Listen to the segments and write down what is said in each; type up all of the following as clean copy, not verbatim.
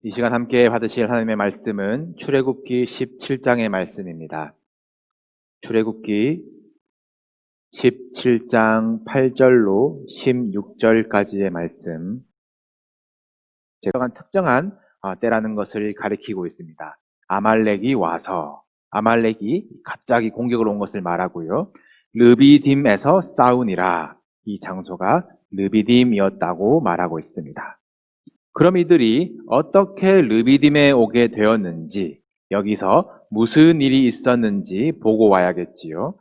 이 시간 함께 받으실 하나님의 말씀은 출애굽기 17장의 말씀입니다. 출애굽기 17장 8절로 16절까지의 말씀. 제가 특정한 때라는 것을 가리키고 있습니다. 아말렉이 와서, 아말렉이 갑자기 공격을 온 것을 말하고요. 르비딤에서 싸우니라, 이 장소가 르비딤이었다고 말하고 있습니다. 그럼 이들이 어떻게 르비딤에 오게 되었는지, 여기서 무슨 일이 있었는지 보고 와야겠지요.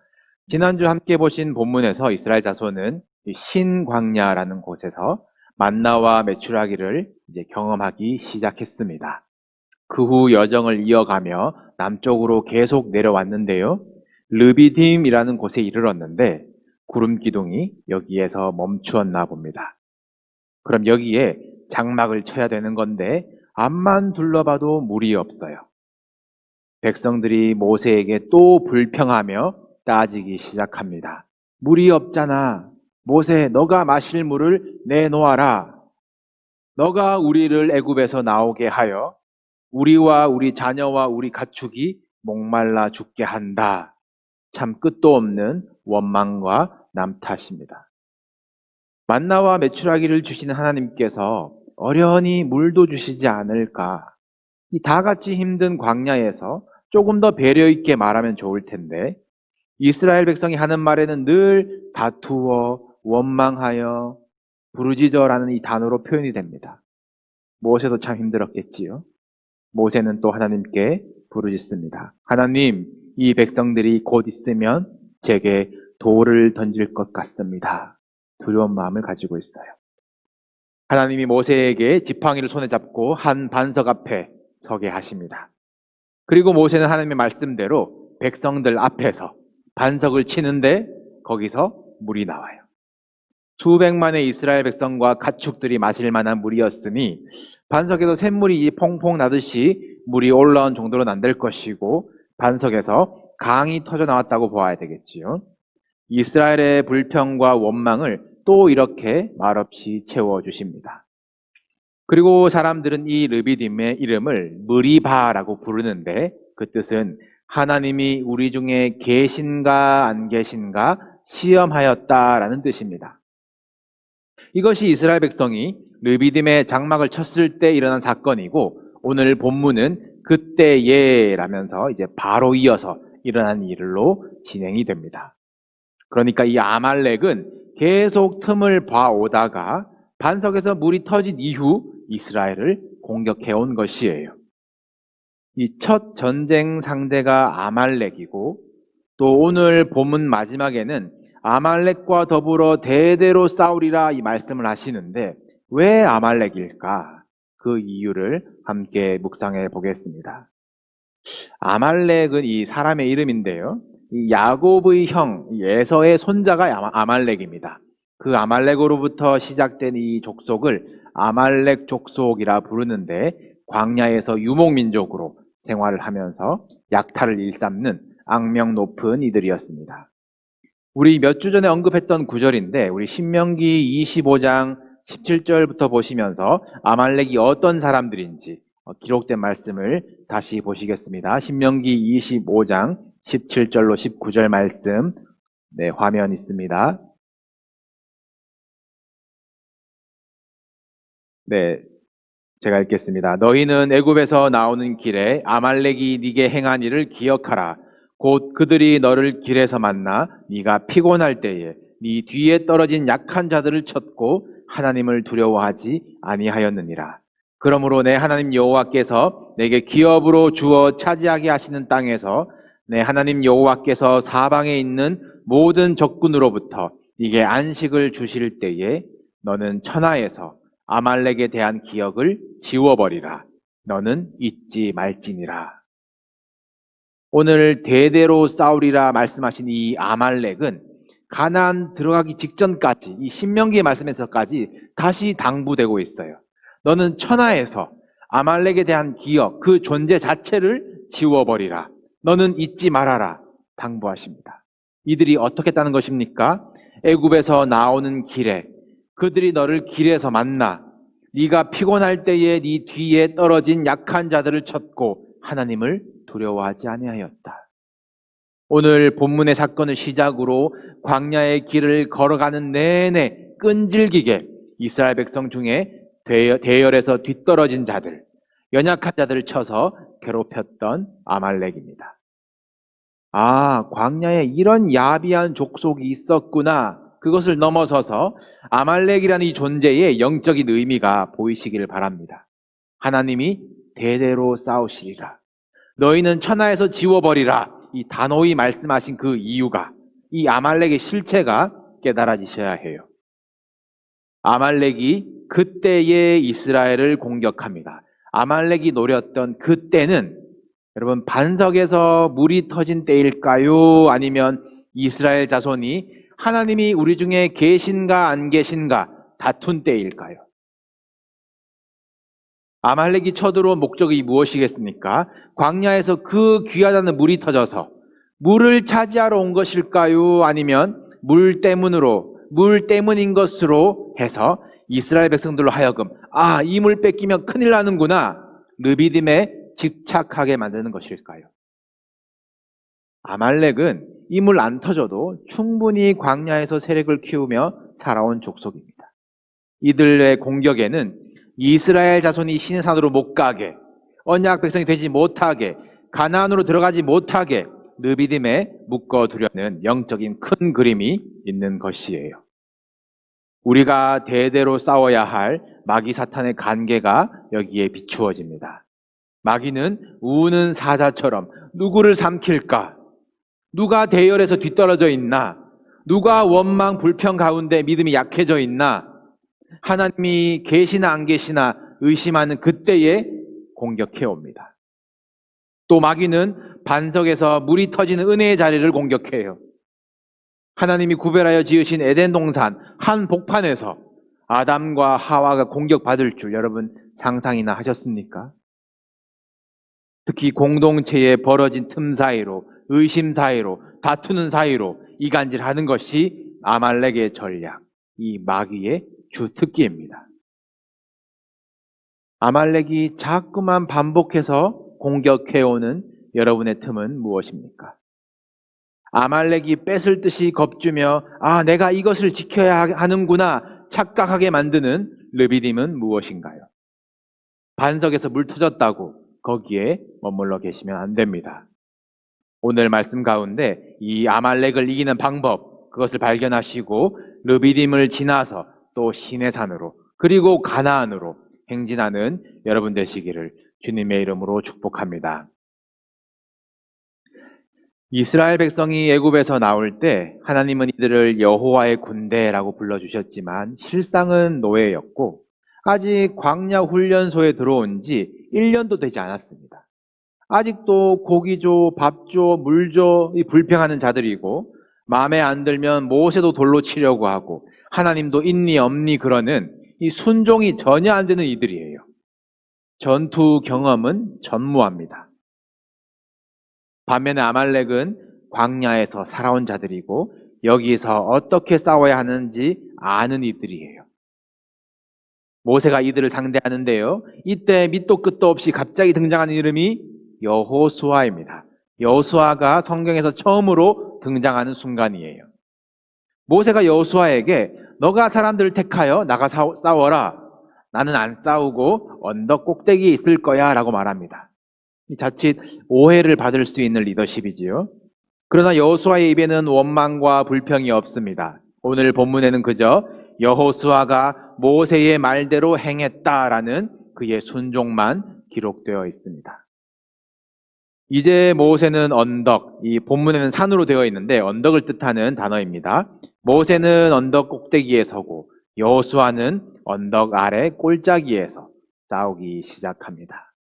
지난주 함께 보신 본문에서 이스라엘 자손은 신광야라는 곳에서 만나와 메추라기를 이제 경험하기 시작했습니다. 그 후 여정을 이어가며 남쪽으로 계속 내려왔는데요. 르비딤이라는 곳에 이르렀는데 구름 기둥이 여기에서 멈추었나 봅니다. 그럼 여기에 장막을 쳐야 되는 건데 앞만 둘러봐도 물이 없어요. 백성들이 모세에게 또 불평하며 따지기 시작합니다. 물이 없잖아. 모세, 너가 마실 물을 내놓아라. 너가 우리를 애굽에서 나오게 하여 우리와 우리 자녀와 우리 가축이 목말라 죽게 한다. 참 끝도 없는 원망과 남탓입니다. 만나와 메추라기를 주시는 하나님께서 어련히 물도 주시지 않을까? 이 다 같이 힘든 광야에서 조금 더 배려 있게 말하면 좋을 텐데 이스라엘 백성이 하는 말에는 늘 다투어 원망하여 부르짖어라는 이 단어로 표현이 됩니다. 모세도 참 힘들었겠지요. 모세는 또 하나님께 부르짖습니다. 하나님, 이 백성들이 곧 있으면 제게 돌을 던질 것 같습니다. 두려운 마음을 가지고 있어요. 하나님이 모세에게 지팡이를 손에 잡고 한 반석 앞에 서게 하십니다. 그리고 모세는 하나님의 말씀대로 백성들 앞에서 반석을 치는데 거기서 물이 나와요. 수백만의 이스라엘 백성과 가축들이 마실 만한 물이었으니 반석에서 샘물이 퐁퐁 나듯이 물이 올라온 정도로는 안 될 것이고 반석에서 강이 터져 나왔다고 보아야 되겠지요. 이스라엘의 불평과 원망을 또 이렇게 말없이 채워주십니다. 그리고 사람들은 이 르비딤의 이름을 무리바라고 부르는데 그 뜻은 하나님이 우리 중에 계신가 안 계신가 시험하였다라는 뜻입니다. 이것이 이스라엘 백성이 르비딤의 장막을 쳤을 때 일어난 사건이고 오늘 본문은 그때예라면서 이제 바로 이어서 일어난 일로 진행이 됩니다. 그러니까 이 아말렉은 계속 틈을 봐오다가 반석에서 물이 터진 이후 이스라엘을 공격해온 것이에요. 이 첫 전쟁 상대가 아말렉이고 또 오늘 본문 마지막에는 아말렉과 더불어 대대로 싸우리라 이 말씀을 하시는데 왜 아말렉일까? 그 이유를 함께 묵상해 보겠습니다. 아말렉은 이 사람의 이름인데요. 이 야곱의 형 에서의 손자가 아말렉입니다. 그 아말렉으로부터 시작된 이 족속을 아말렉 족속이라 부르는데 광야에서 유목민족으로 생활을 하면서 약탈을 일삼는 악명 높은 이들이었습니다. 우리 몇 주 전에 언급했던 구절인데 우리 신명기 25장 17절부터 보시면서 아말렉이 어떤 사람들인지 기록된 말씀을 다시 보시겠습니다. 신명기 25장 17절로 19절 말씀, 네, 화면 있습니다. 네, 제가 읽겠습니다. 너희는 애굽에서 나오는 길에 아말렉이 네게 행한 일을 기억하라. 곧 그들이 너를 길에서 만나 네가 피곤할 때에 네 뒤에 떨어진 약한 자들을 쳤고 하나님을 두려워하지 아니하였느니라. 그러므로 내 하나님 여호와께서 내게 기업으로 주어 차지하게 하시는 땅에서 내 하나님 여호와께서 사방에 있는 모든 적군으로부터 네게 안식을 주실 때에 너는 천하에서 아말렉에 대한 기억을 지워버리라. 너는 잊지 말지니라. 오늘 대대로 싸우리라 말씀하신 이 아말렉은 가나안 들어가기 직전까지 이 신명기의 말씀에서까지 다시 당부되고 있어요. 너는 천하에서 아말렉에 대한 기억, 그 존재 자체를 지워버리라. 너는 잊지 말아라. 당부하십니다. 이들이 어떻게 했다는 것입니까? 애굽에서 나오는 길에 그들이 너를 길에서 만나 네가 피곤할 때에 네 뒤에 떨어진 약한 자들을 쳤고 하나님을 두려워하지 아니하였다. 오늘 본문의 사건을 시작으로 광야의 길을 걸어가는 내내 끈질기게 이스라엘 백성 중에 대열에서 뒤떨어진 자들, 연약한 자들을 쳐서 괴롭혔던 아말렉입니다. 아, 광야에 이런 야비한 족속이 있었구나. 그것을 넘어서서 아말렉이라는 이 존재의 영적인 의미가 보이시기를 바랍니다. 하나님이 대대로 싸우시리라. 너희는 천하에서 지워버리라. 이 단호히 말씀하신 그 이유가, 이 아말렉의 실체가 깨달아지셔야 해요. 아말렉이 그때의 이스라엘을 공격합니다. 아말렉이 노렸던 그때는 여러분 반석에서 물이 터진 때일까요? 아니면 이스라엘 자손이 하나님이 우리 중에 계신가 안 계신가 다툰 때일까요? 아말렉이 쳐들어온 목적이 무엇이겠습니까? 광야에서 그 귀하다는 물이 터져서 물을 차지하러 온 것일까요? 아니면 물 때문인 것으로 해서 이스라엘 백성들로 하여금 이 물 뺏기면 큰일 나는구나 르비딤에 집착하게 만드는 것일까요? 아말렉은 이 물 안 터져도 충분히 광야에서 세력을 키우며 살아온 족속입니다. 이들의 공격에는 이스라엘 자손이 신의 산으로 못 가게, 언약 백성이 되지 못하게, 가나안으로 들어가지 못하게 르비딤에 묶어두려는 영적인 큰 그림이 있는 것이에요. 우리가 대대로 싸워야 할 마귀 사탄의 관계가 여기에 비추어집니다. 마귀는 우는 사자처럼 누구를 삼킬까? 누가 대열에서 뒤떨어져 있나? 누가 원망 불평 가운데 믿음이 약해져 있나? 하나님이 계시나 안 계시나 의심하는 그때에 공격해 옵니다. 또 마귀는 반석에서 물이 터지는 은혜의 자리를 공격해요. 하나님이 구별하여 지으신 에덴 동산 한 복판에서 아담과 하와가 공격받을 줄 여러분 상상이나 하셨습니까? 특히 공동체에 벌어진 틈 사이로, 의심 사이로, 다투는 사이로 이간질하는 것이 아말렉의 전략, 이 마귀의 주특기입니다. 아말렉이 자꾸만 반복해서 공격해오는 여러분의 틈은 무엇입니까? 아말렉이 뺏을 듯이 겁주며 내가 이것을 지켜야 하는구나 착각하게 만드는 르비딤은 무엇인가요? 반석에서 물 터졌다고 거기에 머물러 계시면 안 됩니다. 오늘 말씀 가운데 이 아말렉을 이기는 방법, 그것을 발견하시고 르비딤을 지나서 또 시내산으로 그리고 가나안으로 행진하는 여러분 되시기를 주님의 이름으로 축복합니다. 이스라엘 백성이 애굽에서 나올 때 하나님은 이들을 여호와의 군대라고 불러주셨지만 실상은 노예였고 아직 광야 훈련소에 들어온 지 1년도 되지 않았습니다. 아직도 고기 줘, 밥 줘, 물 줘 불평하는 자들이고 마음에 안 들면 모세도 돌로 치려고 하고 하나님도 있니 없니 그러는 이 순종이 전혀 안 되는 이들이에요. 전투 경험은 전무합니다. 반면에 아말렉은 광야에서 살아온 자들이고 여기서 어떻게 싸워야 하는지 아는 이들이에요. 모세가 이들을 상대하는데요. 이때 밑도 끝도 없이 갑자기 등장하는 이름이 여호수아입니다. 여호수아가 성경에서 처음으로 등장하는 순간이에요. 모세가 여호수아에게 너가 사람들을 택하여 나가 싸워라. 나는 안 싸우고 언덕 꼭대기에 있을 거야 라고 말합니다. 자칫 오해를 받을 수 있는 리더십이지요. 그러나 여호수아의 입에는 원망과 불평이 없습니다. 오늘 본문에는 그저 여호수아가 모세의 말대로 행했다라는 그의 순종만 기록되어 있습니다. 이제 모세는 언덕, 이 본문에는 산으로 되어 있는데 언덕을 뜻하는 단어입니다. 모세는 언덕 꼭대기에 서고 여호수아는 언덕 아래 꼴짜기에서 싸우기 시작합니다.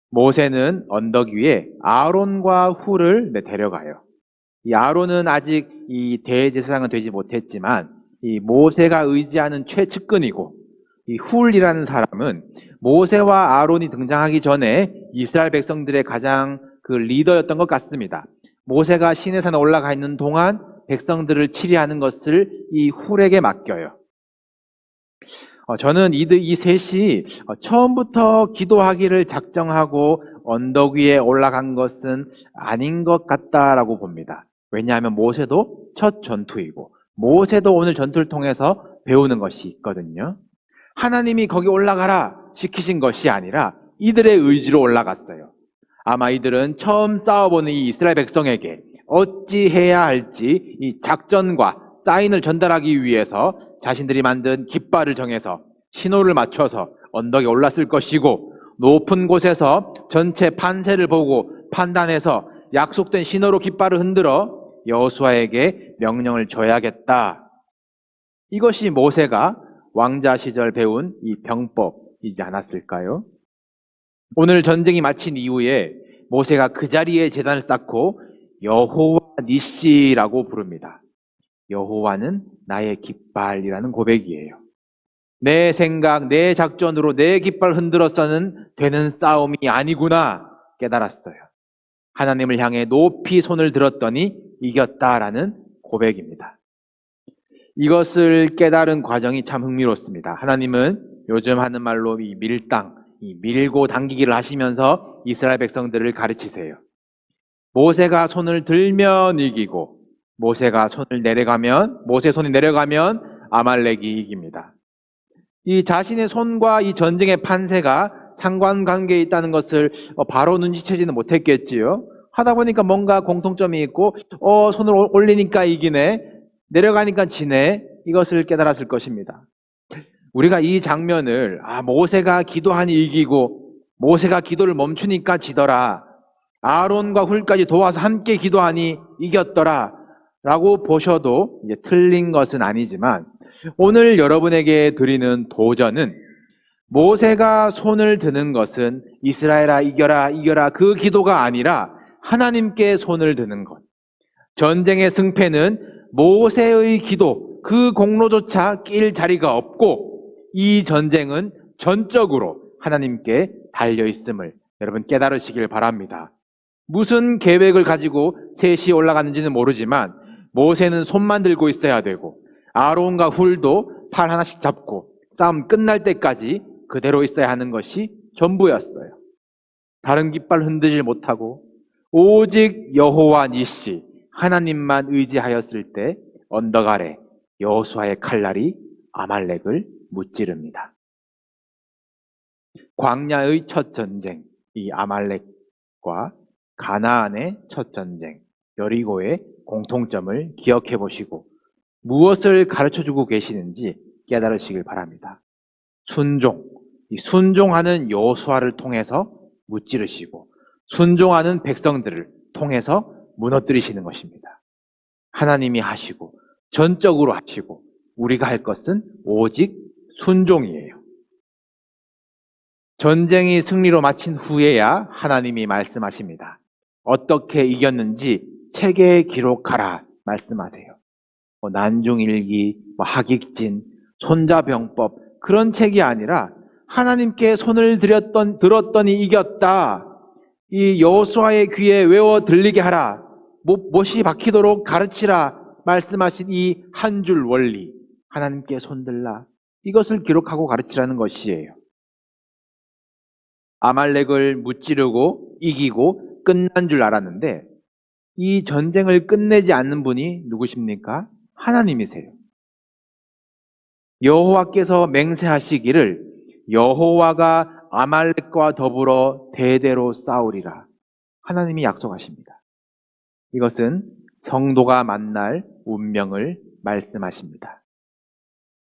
모세는 언덕 위에 아론과 훌을 데려가요. 이 아론은 아직 이 대제사장은 되지 못했지만 이 모세가 의지하는 최측근이고 이 훌이라는 사람은 모세와 아론이 등장하기 전에 이스라엘 백성들의 가장 그 리더였던 것 같습니다. 모세가 시내산에 올라가 있는 동안 백성들을 치리하는 것을 이 훌에게 맡겨요. 저는 이 셋이 처음부터 기도하기를 작정하고 언덕 위에 올라간 것은 아닌 것 같다라고 봅니다. 왜냐하면 모세도 첫 전투이고 모세도 오늘 전투를 통해서 배우는 것이 있거든요. 하나님이 거기 올라가라 시키신 것이 아니라 이들의 의지로 올라갔어요. 아마 이들은 처음 싸워보는 이 이스라엘 백성에게 어찌 해야 할지 이 작전과 사인을 전달하기 위해서 자신들이 만든 깃발을 정해서 신호를 맞춰서 언덕에 올랐을 것이고, 높은 곳에서 전체 판세를 보고 판단해서 약속된 신호로 깃발을 흔들어 여호수아에게 명령을 줘야겠다. 이것이 모세가 왕자 시절 배운 이 병법이지 않았을까요? 오늘 전쟁이 마친 이후에 모세가 그 자리에 제단을 쌓고 여호와 니시라고 부릅니다. 여호와는 나의 깃발이라는 고백이에요. 내 생각, 내 작전으로 내 깃발 흔들어서는 되는 싸움이 아니구나 깨달았어요. 하나님을 향해 높이 손을 들었더니 이겼다라는 고백입니다. 이것을 깨달은 과정이 참 흥미롭습니다. 하나님은 요즘 하는 말로 이 밀당, 이 밀고 당기기를 하시면서 이스라엘 백성들을 가르치세요. 모세가 손을 들면 이기고 모세 손이 내려가면 아말렉이 이깁니다. 이 자신의 손과 이 전쟁의 판세가 상관관계에 있다는 것을 바로 눈치채지는 못했겠지요. 하다 보니까 뭔가 공통점이 있고 손을 올리니까 이기네, 내려가니까 지네, 이것을 깨달았을 것입니다. 우리가 이 장면을 모세가 기도하니 이기고 모세가 기도를 멈추니까 지더라, 아론과 훌까지 도와서 함께 기도하니 이겼더라 라고 보셔도 이제 틀린 것은 아니지만, 오늘 여러분에게 드리는 도전은 모세가 손을 드는 것은 이스라엘아 이겨라 이겨라 그 기도가 아니라 하나님께 손을 드는 것. 전쟁의 승패는 모세의 기도 그 공로조차 낄 자리가 없고 이 전쟁은 전적으로 하나님께 달려있음을 여러분 깨달으시길 바랍니다. 무슨 계획을 가지고 셋이 올라갔는지는 모르지만 모세는 손만 들고 있어야 되고 아론과 훌도 팔 하나씩 잡고 싸움 끝날 때까지 그대로 있어야 하는 것이 전부였어요. 다른 깃발 흔들지 못하고 오직 여호와 니시 하나님만 의지하였을 때 언덕 아래 여호수아의 칼날이 아말렉을 무찌릅니다. 광야의 첫 전쟁, 이 아말렉과 가나안의 첫 전쟁, 여리고의 공통점을 기억해 보시고 무엇을 가르쳐주고 계시는지 깨달으시길 바랍니다. 이 순종하는 여호수아를 통해서 무찌르시고 순종하는 백성들을 통해서 무너뜨리시는 것입니다. 하나님이 하시고 전적으로 하시고 우리가 할 것은 오직 순종이에요. 전쟁이 승리로 마친 후에야 하나님이 말씀하십니다. 어떻게 이겼는지 책에 기록하라 말씀하세요. 난중일기, 하객진, 손자병법 그런 책이 아니라 하나님께 손을 들었더니 이겼다. 이 여호수아의 귀에 외워 들리게 하라. 못이 박히도록 가르치라 말씀하신 이 한 줄 원리, 하나님께 손들라, 이것을 기록하고 가르치라는 것이에요. 아말렉을 무찌르고 이기고 끝난 줄 알았는데 이 전쟁을 끝내지 않는 분이 누구십니까? 하나님이세요. 여호와께서 맹세하시기를 여호와가 아말렉과 더불어 대대로 싸우리라. 하나님이 약속하십니다. 이것은 성도가 만날 운명을 말씀하십니다.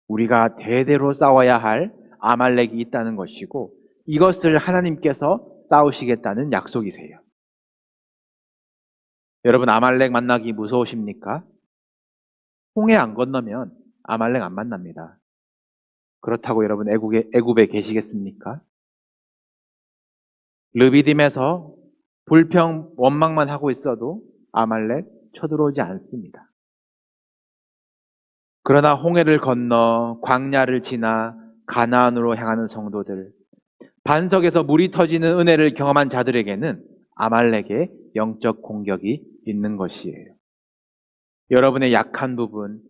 우리가 대대로 싸워야 할 아말렉이 있다는 것이고 이것을 하나님께서 싸우시겠다는 약속이세요. 여러분, 아말렉 만나기 무서우십니까? 홍해 안 건너면 아말렉 안 만납니다. 그렇다고 여러분 애굽에 계시겠습니까? 르비딤에서 불평 원망만 하고 있어도 아말렉 쳐들어오지 않습니다. 그러나 홍해를 건너 광야를 지나 가나안으로 향하는 성도들, 반석에서 물이 터지는 은혜를 경험한 자들에게는 아말렉의 영적 공격이 있는 것이에요. 여러분의 약한 부분,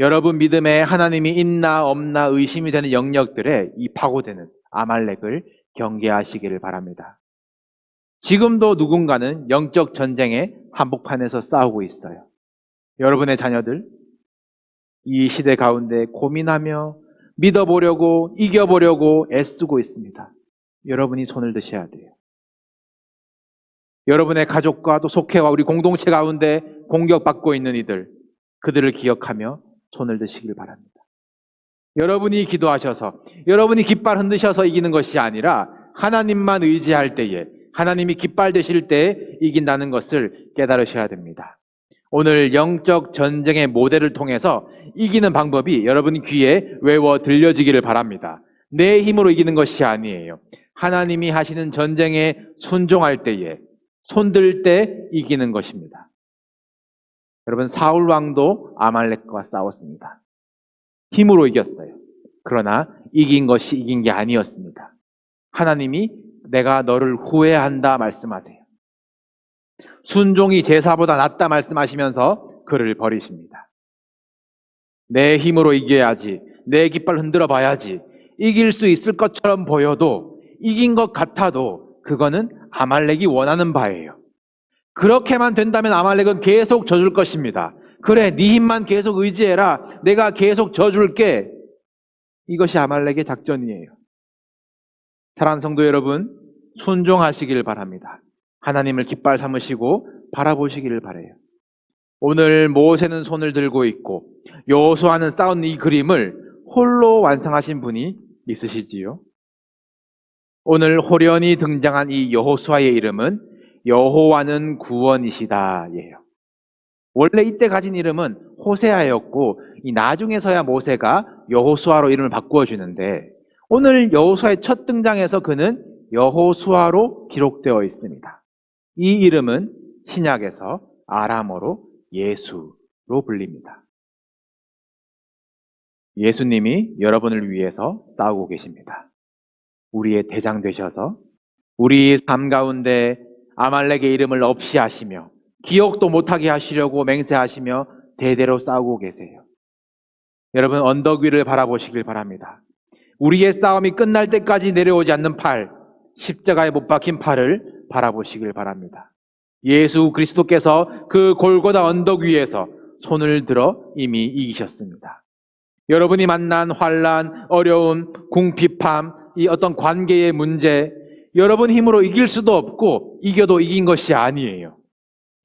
여러분 믿음에 하나님이 있나 없나 의심이 되는 영역들에 이 파고드는 아말렉을 경계하시기를 바랍니다. 지금도 누군가는 영적 전쟁의 한복판에서 싸우고 있어요. 여러분의 자녀들, 이 시대 가운데 고민하며 믿어보려고, 이겨보려고 애쓰고 있습니다. 여러분이 손을 드셔야 돼요. 여러분의 가족과 또 속회와 우리 공동체 가운데 공격받고 있는 이들, 그들을 기억하며 손을 드시길 바랍니다. 여러분이 기도하셔서, 여러분이 깃발 흔드셔서 이기는 것이 아니라 하나님만 의지할 때에, 하나님이 깃발 되실 때에 이긴다는 것을 깨달으셔야 됩니다. 오늘 영적 전쟁의 모델을 통해서 이기는 방법이 여러분 귀에 외워 들려지기를 바랍니다. 내 힘으로 이기는 것이 아니에요. 하나님이 하시는 전쟁에 순종할 때에, 손들 때 이기는 것입니다. 여러분, 사울 왕도 아말렉과 싸웠습니다. 힘으로 이겼어요. 그러나 이긴 것이 이긴 게 아니었습니다. 하나님이 내가 너를 후회한다 말씀하세요. 순종이 제사보다 낫다 말씀하시면서 그를 버리십니다. 내 힘으로 이겨야지, 내 깃발 흔들어 봐야지, 이길 수 있을 것처럼 보여도, 이긴 것 같아도 그거는 아말렉이 원하는 바예요. 그렇게만 된다면 아말렉은 계속 져줄 것입니다. 그래, 네 힘만 계속 의지해라, 내가 계속 져줄게. 이것이 아말렉의 작전이에요. 사랑하는 성도 여러분, 순종하시길 바랍니다. 하나님을 깃발 삼으시고 바라보시기를 바라요. 오늘 모세는 손을 들고 있고 여호수아는 싸운 이 그림을 홀로 완성하신 분이 있으시지요? 오늘 호련히 등장한 이 여호수아의 이름은 여호와는 구원이시다예요. 원래 이때 가진 이름은 호세아였고 이 나중에서야 모세가 여호수아로 이름을 바꾸어 주는데 오늘 여호수아의 첫 등장에서 그는 여호수아로 기록되어 있습니다. 이 이름은 신약에서 아람어로 예수로 불립니다. 예수님이 여러분을 위해서 싸우고 계십니다. 우리의 대장 되셔서 우리 삶 가운데 아말렉의 이름을 없이 하시며 기억도 못하게 하시려고 맹세하시며 대대로 싸우고 계세요. 여러분, 언덕 위를 바라보시길 바랍니다. 우리의 싸움이 끝날 때까지 내려오지 않는 팔, 십자가에 못 박힌 팔을 바라보시길 바랍니다. 예수 그리스도께서 그 골고다 언덕 위에서 손을 들어 이미 이기셨습니다. 여러분이 만난 환난, 어려움, 궁핍함, 이 어떤 관계의 문제, 여러분 힘으로 이길 수도 없고 이겨도 이긴 것이 아니에요.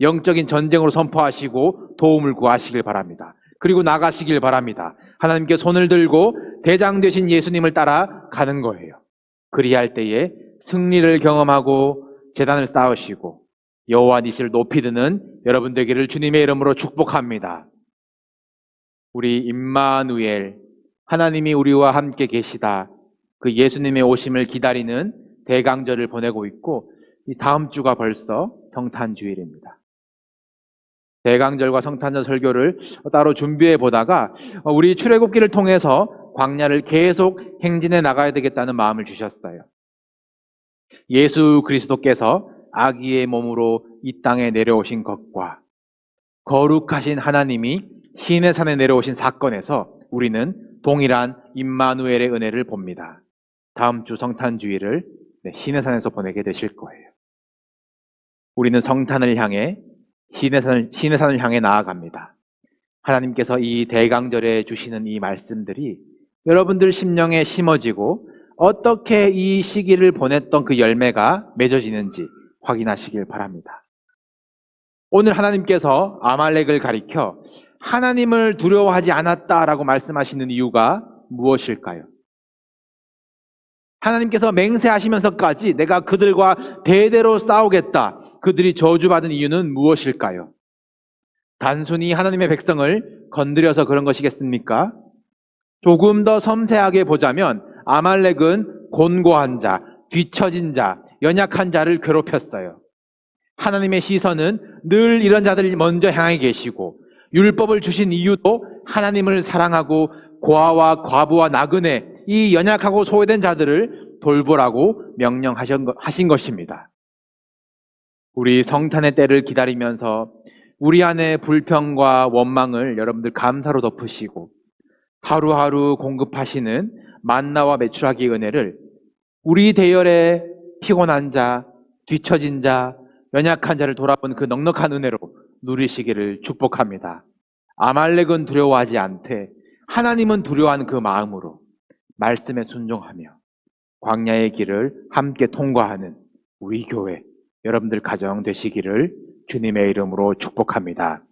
영적인 전쟁으로 선포하시고 도움을 구하시길 바랍니다. 그리고 나가시길 바랍니다. 하나님께 손을 들고 대장 되신 예수님을 따라 가는 거예요. 그리할 때에 승리를 경험하고 제단을 쌓으시고 여호와 니시를 높이 드는 여러분 되기를 주님의 이름으로 축복합니다. 우리 임마누엘, 하나님이 우리와 함께 계시다, 그 예수님의 오심을 기다리는 대강절을 보내고 있고 이 다음 주가 벌써 성탄주일입니다. 대강절과 성탄절 설교를 따로 준비해 보다가 우리 출애굽기를 통해서 광야를 계속 행진해 나가야 되겠다는 마음을 주셨어요. 예수 그리스도께서 아기의 몸으로 이 땅에 내려오신 것과 거룩하신 하나님이 시내산에 내려오신 사건에서 우리는 동일한 임마누엘의 은혜를 봅니다. 다음 주 성탄주일을 시내산에서 보내게 되실 거예요. 우리는 성탄을 향해 시내산을 향해 나아갑니다. 하나님께서 이 대강절에 주시는 이 말씀들이 여러분들 심령에 심어지고 어떻게 이 시기를 보냈던 그 열매가 맺어지는지 확인하시길 바랍니다. 오늘 하나님께서 아말렉을 가리켜 하나님을 두려워하지 않았다라고 말씀하시는 이유가 무엇일까요? 하나님께서 맹세하시면서까지 내가 그들과 대대로 싸우겠다, 그들이 저주받은 이유는 무엇일까요? 단순히 하나님의 백성을 건드려서 그런 것이겠습니까? 조금 더 섬세하게 보자면 아말렉은 곤고한 자, 뒤처진 자, 연약한 자를 괴롭혔어요. 하나님의 시선은 늘 이런 자들이 먼저 향해 계시고 율법을 주신 이유도 하나님을 사랑하고 고아와 과부와 나그네, 이 연약하고 소외된 자들을 돌보라고 명령하신 것입니다. 우리 성탄의 때를 기다리면서 우리 안에 불평과 원망을 여러분들 감사로 덮으시고 하루하루 공급하시는 만나와 메추라기 은혜를 우리 대열에 피곤한 자, 뒤처진 자, 연약한 자를 돌아본 그 넉넉한 은혜로 누리시기를 축복합니다. 아말렉은 두려워하지 않되 하나님은 두려워하는 그 마음으로 말씀에 순종하며 광야의 길을 함께 통과하는 우리 교회, 여러분들 가정 되시기를 주님의 이름으로 축복합니다.